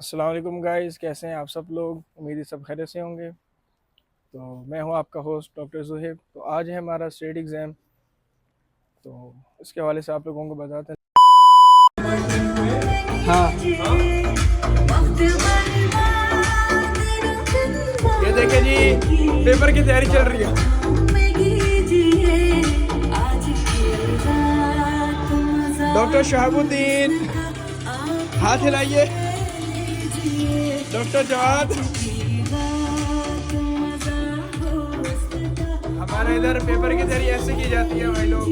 अस्सलाम वालेकुम गाइस, कैसे हैं आप सब लोग। उम्मीद है सब खैरियत से होंगे। तो मैं हूं आपका होस्ट डॉक्टर ज़ुहैब। तो आज है हमारा स्टेट एग्ज़ाम। तो इसके हवाले से आप लोगों को बताते हैं। हाँ, ये देखें जी, पेपर की तैयारी चल रही है। डॉक्टर शहाबुद्दीन, हाथ हिलाइए। डॉक्टर जवाद, हमारे इधर पेपर की तैयारी ऐसे की जाती है भाई लोग।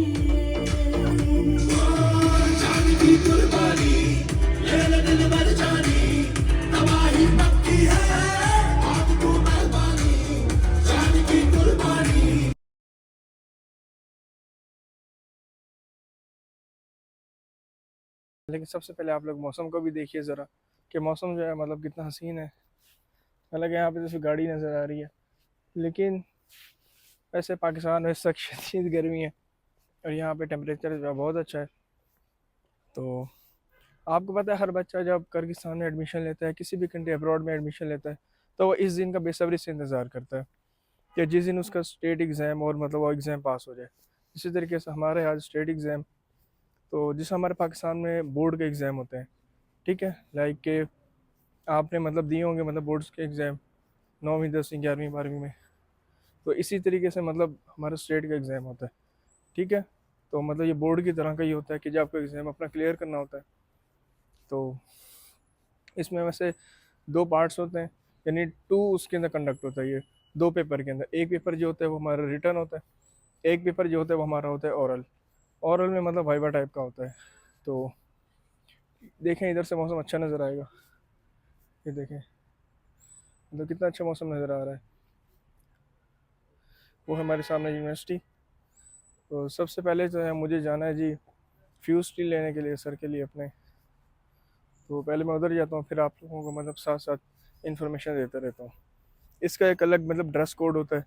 लेकिन सबसे पहले आप लोग मौसम को भी देखिए ज़रा, कि मौसम जो है मतलब कितना हसीन है। हालांकि यहाँ पे तो सिर्फ गाड़ी नज़र आ रही है, लेकिन वैसे पाकिस्तान में इस वक्त शदीद गर्मी है और यहाँ पे टेम्परेचर जो है बहुत अच्छा है। तो आपको पता है, हर बच्चा जब किर्गिस्तान में एडमिशन लेता है, किसी भी कंट्री अब्रॉड में एडमिशन लेता है, तो वो इस दिन का बेसब्री से इंतज़ार करता है कि जिस दिन उसका स्टेट एग्ज़ाम और मतलब वो एग्ज़ाम पास हो जाए। इसी तरीके से हमारे आज स्टेट एग्ज़ाम, तो जिस हमारे पाकिस्तान में बोर्ड के एग्ज़ाम होते हैं, ठीक है, लाइक के आपने मतलब दिए होंगे मतलब बोर्ड्स के एग्ज़ाम 9वीं 10वीं 11वीं 12वीं में। तो इसी तरीके से मतलब हमारा स्टेट का एग्ज़ाम होता है, ठीक है। तो मतलब ये बोर्ड की तरह का ही होता है कि जब आपको एग्ज़ाम अपना क्लियर करना होता है, तो इसमें वैसे दो पार्ट्स होते हैं, यानी टू उसके अंदर कंडक्ट होता है। ये दो पेपर के अंदर, एक पेपर जो होता है वो हमारा रिटर्न होता है, एक पेपर जो होता है वो हमारा होता है ओरल। ओरल में मतलब वाइवा टाइप का होता है। तो देखें, इधर से मौसम अच्छा नज़र आएगा। ये देखें, मतलब कितना अच्छा मौसम नज़र आ रहा है। वो हमारे सामने यूनिवर्सिटी। तो सबसे पहले जो है मुझे जाना है जी फ्यूज स्टील लेने के लिए सर के लिए अपने। तो पहले मैं उधर जाता हूँ, फिर आप लोगों को मतलब साथ साथ इंफॉर्मेशन देता रहता हूँ। इसका एक अलग मतलब ड्रेस कोड होता है,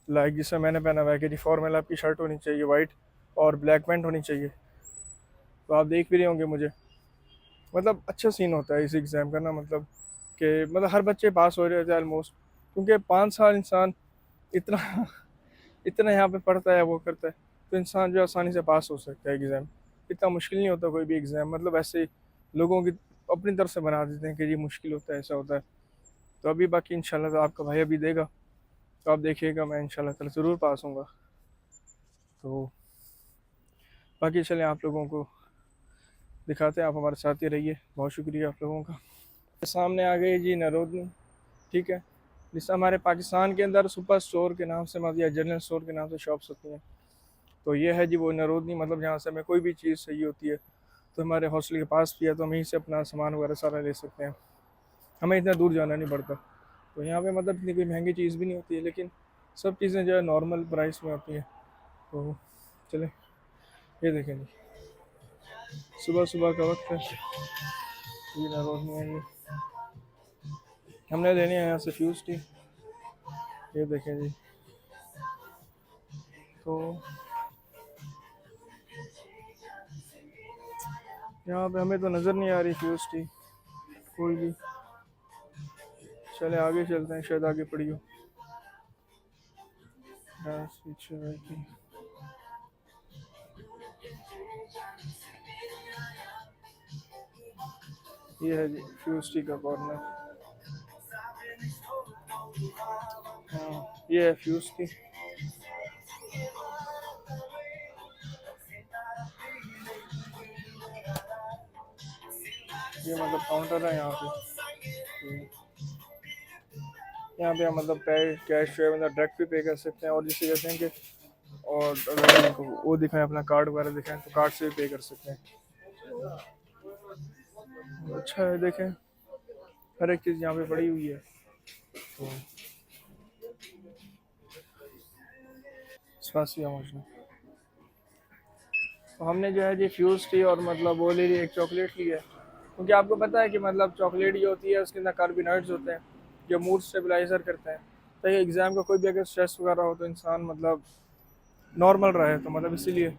लाइक जिसमें मैंने पहना हुआ है कि जी फॉर्मल आपकी शर्ट होनी चाहिए वाइट, और ब्लैक पैंट होनी चाहिए। तो आप देख भी रहे होंगे मुझे, मतलब अच्छा सीन होता है इस एग्ज़ाम का ना, मतलब कि मतलब हर बच्चे पास हो रहे थे ऑलमोस्ट, क्योंकि 5 साल इंसान इतना इतना यहाँ पे पढ़ता है वो करता है, तो इंसान जो आसानी से पास हो सकता है एग्ज़ाम। इतना मुश्किल नहीं होता कोई भी एग्ज़ाम, मतलब ऐसे लोगों की अपनी तरफ से बना देते हैं कि ये मुश्किल होता है, ऐसा होता है। तो अभी बाकी इंशाल्लाह तो आपका भाई अभी देगा, तो आप देखिएगा, मैं इंशाल्लाह ताला ज़रूर पास होऊंगा। तो बाकी चलें आप लोगों को दिखाते हैं, आप हमारे साथ ही रहिए। बहुत शुक्रिया आप लोगों का। सामने आ गई जी नरोदनी, ठीक है, जिससे हमारे पाकिस्तान के अंदर सुपर स्टोर के नाम से मतलब या जनरल स्टोर के नाम से शॉप्स होती हैं। तो ये है जी वो नरोदनी, मतलब जहाँ से हमें कोई भी चीज़ चाहिए होती है, तो हमारे हॉस्टल के पास भी है, तो हम यहीं से अपना सामान वगैरह सारा ले सकते हैं। हमें इतना दूर जाना नहीं पड़ता। तो यहाँ पे मतलब इतनी कोई महंगी चीज़ भी नहीं होती है, लेकिन सब चीज़ें जो है नॉर्मल प्राइस में होती हैं। तो चलें, ये देखें जी, सुबह सुबह का वक्त है, ये नरोदनी है जी। हमने लेनी है यहाँ से फ्यूज टी। ये देखें जी, तो यहाँ पे हमें तो नज़र नहीं आ रही फ्यूज टी कोई भी। चले आगे चलते हैं, शायद आगे पड़ी हो। ये है जी फ्यूज टी का कॉर्नर। हाँ, ये है फ्यूज टी। ये मतलब काउंटर है यहाँ पे। यहाँ पे हम मतलब पे कैश पे मतलब डायरेक्ट भी पे कर सकते हैं, और जिसे कहते हैं कि और अगर आपको वो दिखाएं, अपना कार्ड वगैरह दिखाएं, तो कार्ड से भी पे कर सकते हैं। अच्छा है, देखें हर एक चीज़ यहाँ पे पड़ी हुई है। तो स्पासी मुझे, तो हमने जो है जी फ्यूज टी और मतलब वो ले ली, एक चॉकलेट ली है, क्योंकि आपको पता है कि मतलब चॉकलेट जो होती है उसके अंदर कार्बोहाइड्रेट्स होते हैं जो मूड स्टेबलाइजर करते हैं। तो ये एग्ज़ाम का कोई भी अगर स्ट्रेस वगैरह हो तो इंसान मतलब नॉर्मल रहे, तो मतलब इसीलिए।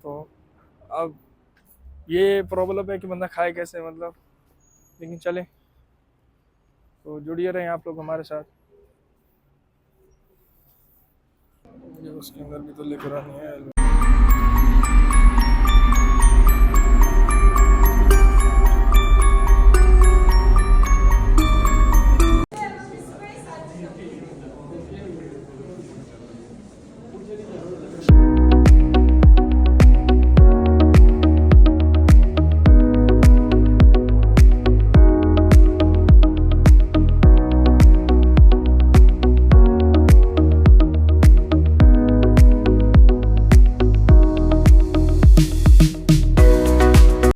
तो अब ये प्रॉब्लम है कि बंदा खाए कैसे, मतलब, लेकिन चले तो जुड़िए रहें आप लोग हमारे साथ। ये उसके अंदर भी तो लेकर आनी है।